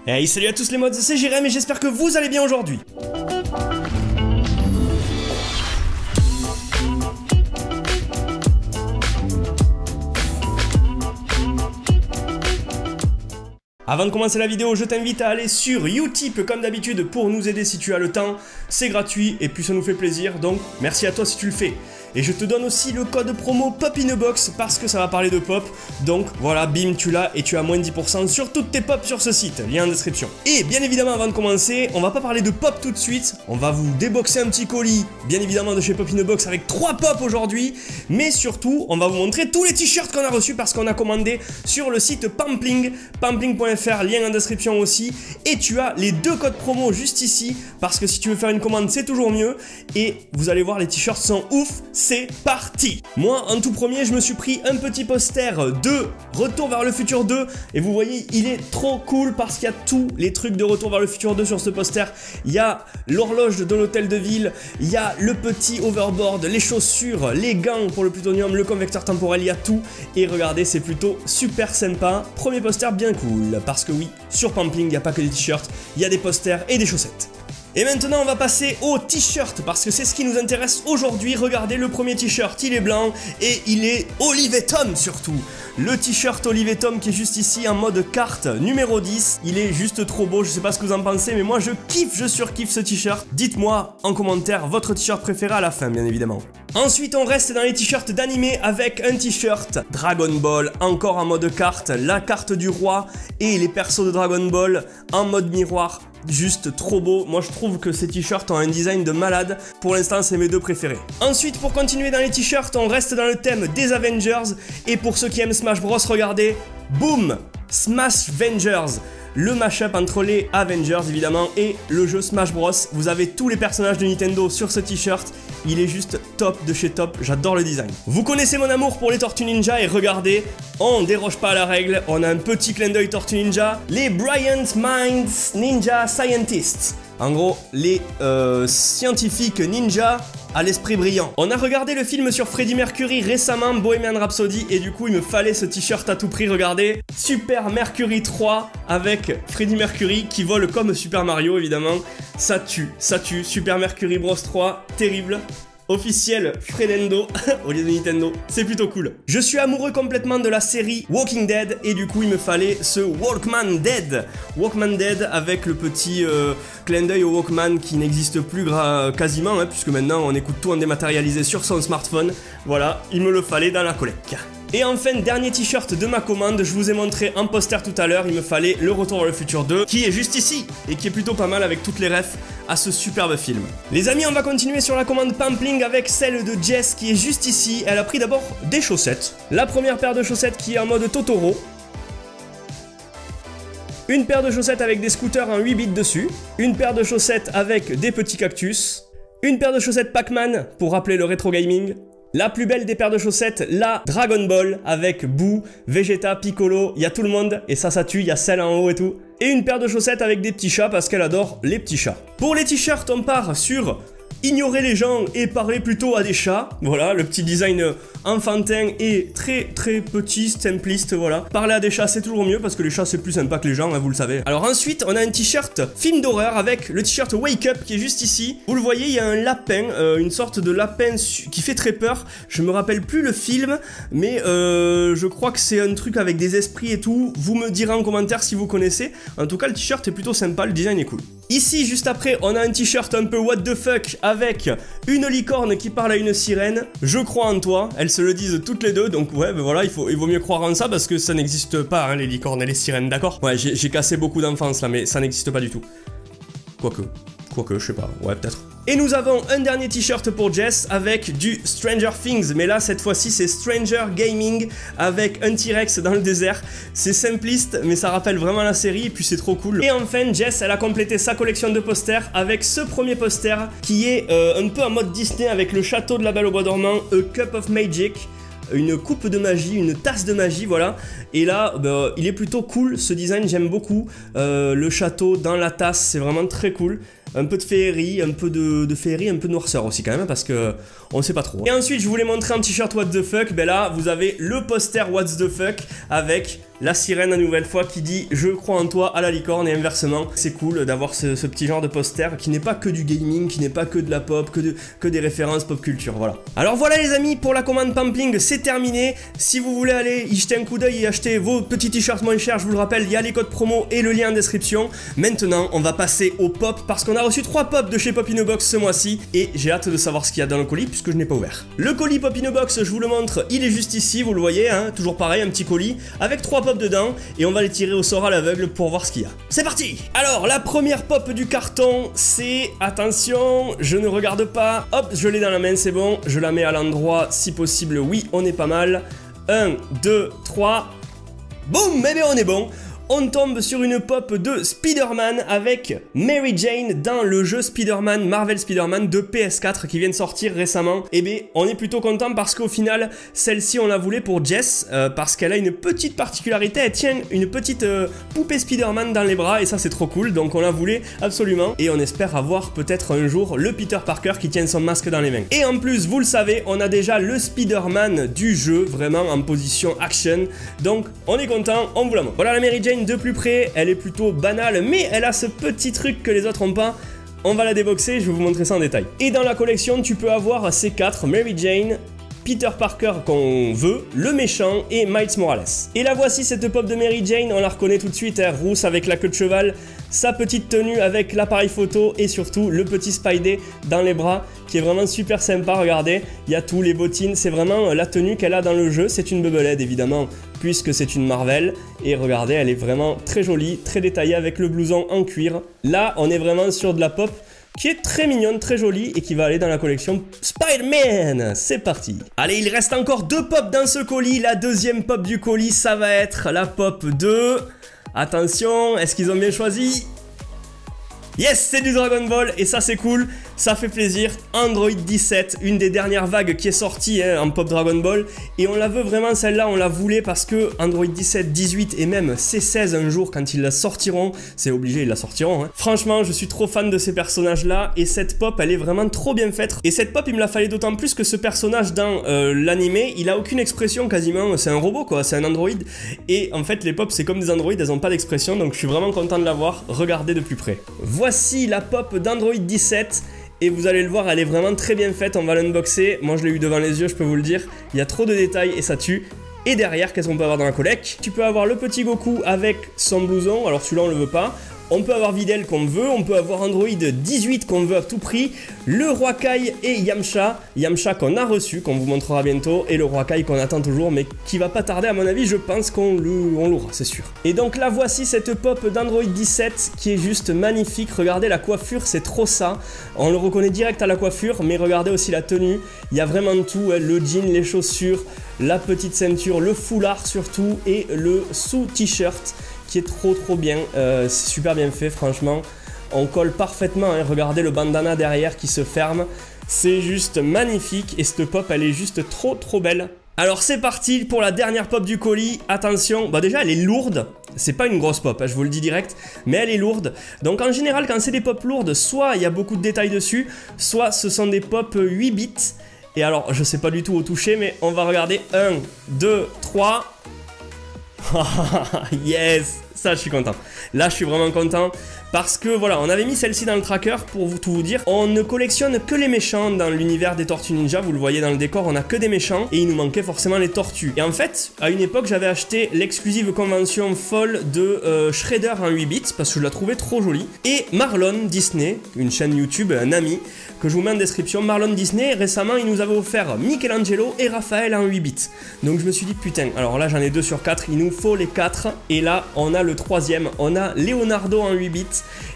Hey, salut à tous les mods, c'est Jérém et j'espère que vous allez bien aujourd'hui. Avant de commencer la vidéo, je t'invite à aller sur Utip comme d'habitude pour nous aider si tu as le temps. C'est gratuit et puis ça nous fait plaisir, donc merci à toi si tu le fais. Et je te donne aussi le code promo POPINABOX parce que ça va parler de pop. Donc voilà, bim, tu l'as et tu as moins 10% sur toutes tes pop sur ce site. Lien en description. Et bien évidemment, avant de commencer, on va pas parler de pop tout de suite. On va vous déboxer un petit colis, bien évidemment de chez POPINABOX avec 3 pop aujourd'hui. Mais surtout, on va vous montrer tous les t-shirts qu'on a reçus parce qu'on a commandé sur le site Pampling. Pampling.fr, lien en description aussi. Et tu as les 2 codes promo juste ici parce que si tu veux faire une commande, c'est toujours mieux. Et vous allez voir, les t-shirts sont ouf. C'est parti! Moi, en tout premier, je me suis pris un petit poster de Retour vers le futur 2 et vous voyez, il est trop cool parce qu'il y a tous les trucs de Retour vers le futur 2 sur ce poster. Il y a l'horloge de l'hôtel de ville, il y a le petit overboard, les chaussures, les gants pour le plutonium, le convecteur temporel, il y a tout. Et regardez, c'est plutôt super sympa. Premier poster bien cool parce que oui, sur Pampling, il n'y a pas que des t-shirts, il y a des posters et des chaussettes. Et maintenant on va passer au t-shirt parce que c'est ce qui nous intéresse aujourd'hui. Regardez, le premier t-shirt, il est blanc et il est Olive & Tom surtout. Le t-shirt Olive & Tom qui est juste ici en mode carte numéro 10. Il est juste trop beau, je sais pas ce que vous en pensez mais moi je kiffe, je surkiffe ce t-shirt. Dites-moi en commentaire votre t-shirt préféré à la fin bien évidemment. Ensuite on reste dans les t-shirts d'animé avec un t-shirt Dragon Ball encore en mode carte, la carte du roi et les persos de Dragon Ball en mode miroir. Juste trop beau, moi je trouve que ces t-shirts ont un design de malade, pour l'instant c'est mes 2 préférés. Ensuite pour continuer dans les t-shirts, on reste dans le thème des Avengers, et pour ceux qui aiment Smash Bros, regardez, boum, Smash Vengers, le mashup entre les Avengers évidemment et le jeu Smash Bros. Vous avez tous les personnages de Nintendo sur ce t-shirt, il est juste top de chez top, j'adore le design. Vous connaissez mon amour pour les Tortues Ninja et regardez, on déroge pas à la règle, on a un petit clin d'œil Tortues Ninja, les Brilliant Minds Ninja Scientists. En gros, les scientifiques ninja à l'esprit brillant. On a regardé le film sur Freddie Mercury récemment, Bohemian Rhapsody, et du coup il me fallait ce t-shirt à tout prix, regardez. Super Mercury 3 avec Freddie Mercury qui vole comme Super Mario évidemment. Ça tue, Super Mercury Bros 3, terrible. Officiel Fredendo au lieu de Nintendo, c'est plutôt cool. Je suis amoureux complètement de la série Walking Dead et du coup il me fallait ce Walkman Dead. Walkman Dead avec le petit clin d'œil au Walkman qui n'existe plus quasiment puisque maintenant on écoute tout en dématérialisé sur son smartphone. Voilà, il me le fallait dans la collecte. Et enfin, dernier t-shirt de ma commande, je vous ai montré en poster tout à l'heure, il me fallait le Retour vers le futur 2, qui est juste ici, et qui est plutôt pas mal avec toutes les refs à ce superbe film. Les amis, on va continuer sur la commande Pampling avec celle de Jess qui est juste ici. Elle a pris d'abord des chaussettes. La première paire de chaussettes qui est en mode Totoro. Une paire de chaussettes avec des scooters en 8 bits dessus. Une paire de chaussettes avec des petits cactus. Une paire de chaussettes Pac-Man pour rappeler le rétro gaming. La plus belle des paires de chaussettes, la Dragon Ball avec Boo, Vegeta, Piccolo, il y a tout le monde et ça tue, il y a celle en haut et tout. Et une paire de chaussettes avec des petits chats parce qu'elle adore les petits chats. Pour les t-shirts, on part sur ignorer les gens et parler plutôt à des chats. Voilà, le petit design enfantin et très petit, simpliste, voilà. Parler à des chats, c'est toujours mieux parce que les chats, c'est plus sympa que les gens, hein, vous le savez. Alors ensuite, on a un t-shirt film d'horreur avec le t-shirt Wake Up qui est juste ici. Vous le voyez, il y a un lapin, une sorte de lapin qui fait très peur. Je me rappelle plus le film, mais je crois que c'est un truc avec des esprits et tout. Vous me direz en commentaire si vous connaissez. En tout cas, le t-shirt est plutôt sympa, le design est cool. Ici, juste après, on a un t-shirt un peu what the fuck avec une licorne qui parle à une sirène. Je crois en toi, elles se le disent toutes les deux, donc ouais, ben voilà, il vaut mieux croire en ça parce que ça n'existe pas, hein, les licornes et les sirènes, d'accord? Ouais, j'ai cassé beaucoup d'enfance là, mais ça n'existe pas du tout. Quoique, je sais pas, ouais, peut-être. Et nous avons un dernier t-shirt pour Jess avec du Stranger Things, mais là cette fois-ci c'est Stranger Gaming avec un T-Rex dans le désert. C'est simpliste mais ça rappelle vraiment la série et puis c'est trop cool. Et enfin Jess elle a complété sa collection de posters avec ce premier poster qui est un peu en mode Disney avec le château de la Belle au bois dormant, A Cup of Magic. Une coupe de magie, une tasse de magie, voilà. Et là, bah, il est plutôt cool, ce design, j'aime beaucoup. Le château dans la tasse, c'est vraiment très cool. Un peu de féerie, un peu de féerie, un peu de noirceur aussi quand même, parce que on sait pas trop. Et ensuite, je voulais montrer un t-shirt What the fuck. Ben là, vous avez le poster What the fuck avec la sirène une nouvelle fois qui dit je crois en toi à la licorne et inversement. C'est cool d'avoir ce petit genre de poster qui n'est pas que du gaming, qui n'est pas que de la pop, que des références pop culture, voilà. Alors voilà les amis, pour la commande Pampling c'est terminé. Si vous voulez aller y jeter un coup d'œil et acheter vos petits t-shirts moins chers, je vous le rappelle, il y a les codes promo et le lien en description. Maintenant on va passer au pop parce qu'on a reçu 3 pops de chez Pop In A Box ce mois-ci et j'ai hâte de savoir ce qu'il y a dans le colis puisque je n'ai pas ouvert. Le colis Pop In A Box, je vous le montre, il est juste ici, vous le voyez, hein, toujours pareil, un petit colis avec 3 pops dedans et on va les tirer au sort à l'aveugle pour voir ce qu'il y a. C'est parti! Alors la première pop du carton c'est, attention, je ne regarde pas, hop, je l'ai dans la main, c'est bon, je la mets à l'endroit si possible, oui, on est pas mal. 1, 2, 3, boum, eh bien on est bon. On tombe sur une pop de Spider-Man avec Mary Jane dans le jeu Spider-Man, Marvel Spider-Man de PS4 qui vient de sortir récemment. Et bien, on est plutôt content parce qu'au final, celle-ci on la voulait pour Jess parce qu'elle a une petite particularité, elle tient une petite poupée Spider-Man dans les bras et ça c'est trop cool, donc on la voulait absolument et on espère avoir peut-être un jour le Peter Parker qui tient son masque dans les mains. Et en plus, vous le savez, on a déjà le Spider-Man du jeu, vraiment en position action, donc on est content, on vous la montre. Voilà la Mary Jane de plus près, elle est plutôt banale, mais elle a ce petit truc que les autres n'ont pas. On va la déboxer, je vais vous montrer ça en détail. Et dans la collection, tu peux avoir ces 4, Mary Jane, Peter Parker qu'on veut, le méchant et Miles Morales. Et la voici cette pop de Mary Jane, on la reconnaît tout de suite, elle rousse avec la queue de cheval, sa petite tenue avec l'appareil photo et surtout le petit Spidey dans les bras qui est vraiment super sympa, regardez, il y a tous les bottines, c'est vraiment la tenue qu'elle a dans le jeu, c'est une Bubble-Head évidemment puisque c'est une Marvel et regardez, elle est vraiment très jolie, très détaillée avec le blouson en cuir. Là, on est vraiment sur de la pop qui est très mignonne, très jolie et qui va aller dans la collection Spider-Man. C'est parti. Allez, il reste encore 2 pops dans ce colis. La deuxième pop du colis, ça va être la pop de... Attention, est-ce qu'ils ont bien choisi? Yes, c'est du Dragon Ball et ça c'est cool, ça fait plaisir. Android 17, une des dernières vagues qui est sortie en pop Dragon Ball et on la veut vraiment celle-là, on la voulait parce que Android 17, 18 et même C16 un jour quand ils la sortiront, c'est obligé ils la sortiront hein. Franchement je suis trop fan de ces personnages là et cette pop elle est vraiment trop bien faite et cette pop il me la fallait d'autant plus que ce personnage dans l'animé il a aucune expression quasiment, c'est un robot quoi, c'est un android et en fait les pop c'est comme des androids, elles ont pas d'expression donc je suis vraiment content de l'avoir, regardez de plus près. Voici la pop d'Android 17 et vous allez le voir, elle est vraiment très bien faite, on va l'unboxer, moi je l'ai eu devant les yeux, je peux vous le dire, il y a trop de détails et ça tue. Et derrière, qu'est-ce qu'on peut avoir dans la collecte? Tu peux avoir le petit Goku avec son blouson, alors celui-là on le veut pas. On peut avoir Videl qu'on veut, on peut avoir Android 18 qu'on veut à tout prix, le Roi Kai et Yamcha, Yamcha qu'on a reçu, qu'on vous montrera bientôt, et le Roi Kai qu'on attend toujours, mais qui va pas tarder à mon avis, je pense qu'on l'aura, c'est sûr. Et donc là voici cette pop d'Android 17 qui est juste magnifique, regardez la coiffure, c'est trop ça, on le reconnaît direct à la coiffure, mais regardez aussi la tenue, il y a vraiment tout, le jean, les chaussures, la petite ceinture, le foulard surtout, et le sous-t-shirt, qui est trop bien, c'est super bien fait franchement, on colle parfaitement, hein. Regardez le bandana derrière qui se ferme, c'est juste magnifique et cette pop elle est juste trop belle. Alors c'est parti pour la dernière pop du colis, attention, bah déjà elle est lourde, c'est pas une grosse pop, hein, je vous le dis direct, mais elle est lourde, donc en général quand c'est des pop lourdes, soit il y a beaucoup de détails dessus, soit ce sont des pop 8 bits, et alors je sais pas du tout au toucher, mais on va regarder, 1, 2, 3... Yes, ça je suis content. Là je suis vraiment content parce que voilà, on avait mis celle-ci dans le tracker pour tout vous dire. On ne collectionne que les méchants dans l'univers des Tortues Ninja, vous le voyez dans le décor, on a que des méchants et il nous manquait forcément les tortues. Et en fait, à une époque, j'avais acheté l'exclusive convention folle de Shredder en 8 bits parce que je la trouvais trop jolie. Et Marlon Disney, une chaîne YouTube, un ami que je vous mets en description, Marlon Disney, récemment il nous avait offert Michelangelo et Raphaël en 8 bits. Donc je me suis dit putain, alors là j'en ai 2 sur 4, il nous faut les 4 et là on a le 3e, on a Leonardo en 8 bits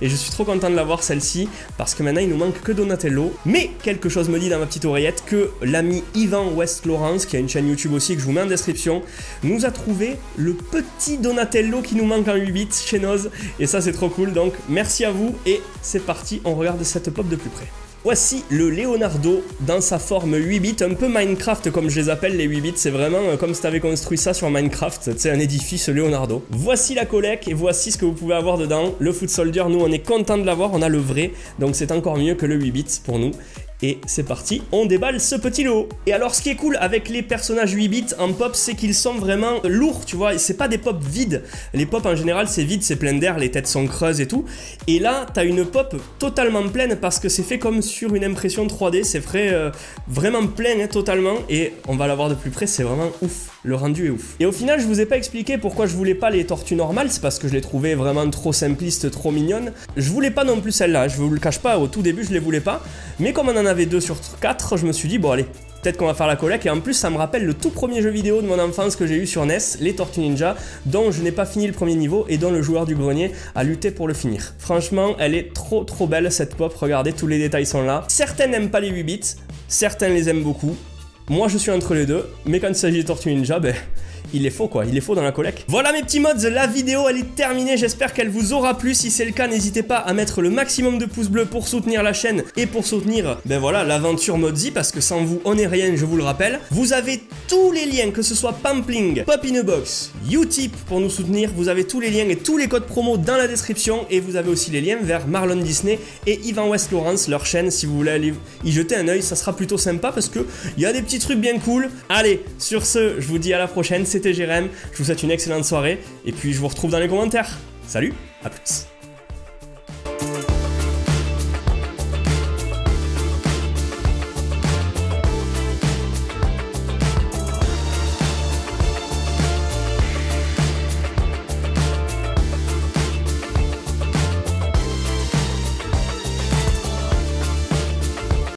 et je suis trop content de l'avoir celle-ci parce que maintenant il nous manque que Donatello, mais quelque chose me dit dans ma petite oreillette que l'ami Yvan West Lawrence, qui a une chaîne YouTube aussi que je vous mets en description, nous a trouvé le petit Donatello qui nous manque en 8 bits chez Noz et ça c'est trop cool, donc merci à vous et c'est parti, on regarde cette pop de plus près. Voici le Leonardo dans sa forme 8 bits, un peu Minecraft comme je les appelle les 8 bits, c'est vraiment comme si tu avais construit ça sur Minecraft, c'est un édifice Leonardo. Voici la collecte et voici ce que vous pouvez avoir dedans, le Foot Soldier, nous on est content de l'avoir, on a le vrai, donc c'est encore mieux que le 8 bits pour nous. Et c'est parti, on déballe ce petit lot. Et alors ce qui est cool avec les personnages 8 bits en pop, c'est qu'ils sont vraiment lourds, tu vois, c'est pas des pop vides. Les pop en général c'est vide, c'est plein d'air, les têtes sont creuses et tout. Et là t'as une pop totalement pleine parce que c'est fait comme sur une impression 3D, c'est vrai, vraiment plein hein, totalement. Et on va la voir de plus près, c'est vraiment ouf, le rendu est ouf. Et au final je vous ai pas expliqué pourquoi je voulais pas les tortues normales, c'est parce que je les trouvais vraiment trop simplistes, trop mignonnes. Je voulais pas non plus celle-là, je vous le cache pas, au tout début je les voulais pas. Mais comme on en avait 2 sur 4, je me suis dit bon allez, peut-être qu'on va faire la collecte. Et en plus ça me rappelle le tout premier jeu vidéo de mon enfance que j'ai eu sur NES, les Tortues Ninja, dont je n'ai pas fini le premier niveau et dont le joueur du grenier a lutté pour le finir. Franchement elle est trop belle cette pop, regardez tous les détails sont là. Certains n'aiment pas les 8 bits, certains les aiment beaucoup. Moi je suis entre les deux, mais quand il s'agit de Tortues Ninja, ben... il est faux quoi, il est faux dans la collecte. Voilà mes petits mods, la vidéo elle est terminée, j'espère qu'elle vous aura plu. Si c'est le cas, n'hésitez pas à mettre le maximum de pouces bleus pour soutenir la chaîne et pour soutenir, ben voilà, l'aventure Modzy, parce que sans vous on n'est rien, je vous le rappelle. Vous avez tous les liens, que ce soit Pampling, Pop in a Box, Utip pour nous soutenir, vous avez tous les liens et tous les codes promo dans la description, et vous avez aussi les liens vers Marlon Disney et Ivan West Lawrence, leur chaîne, si vous voulez aller y jeter un oeil, ça sera plutôt sympa parce que il y a des petits trucs bien cool. Allez, sur ce, je vous dis à la prochaine, c'était Jérém, je vous souhaite une excellente soirée, et puis je vous retrouve dans les commentaires. Salut, à plus.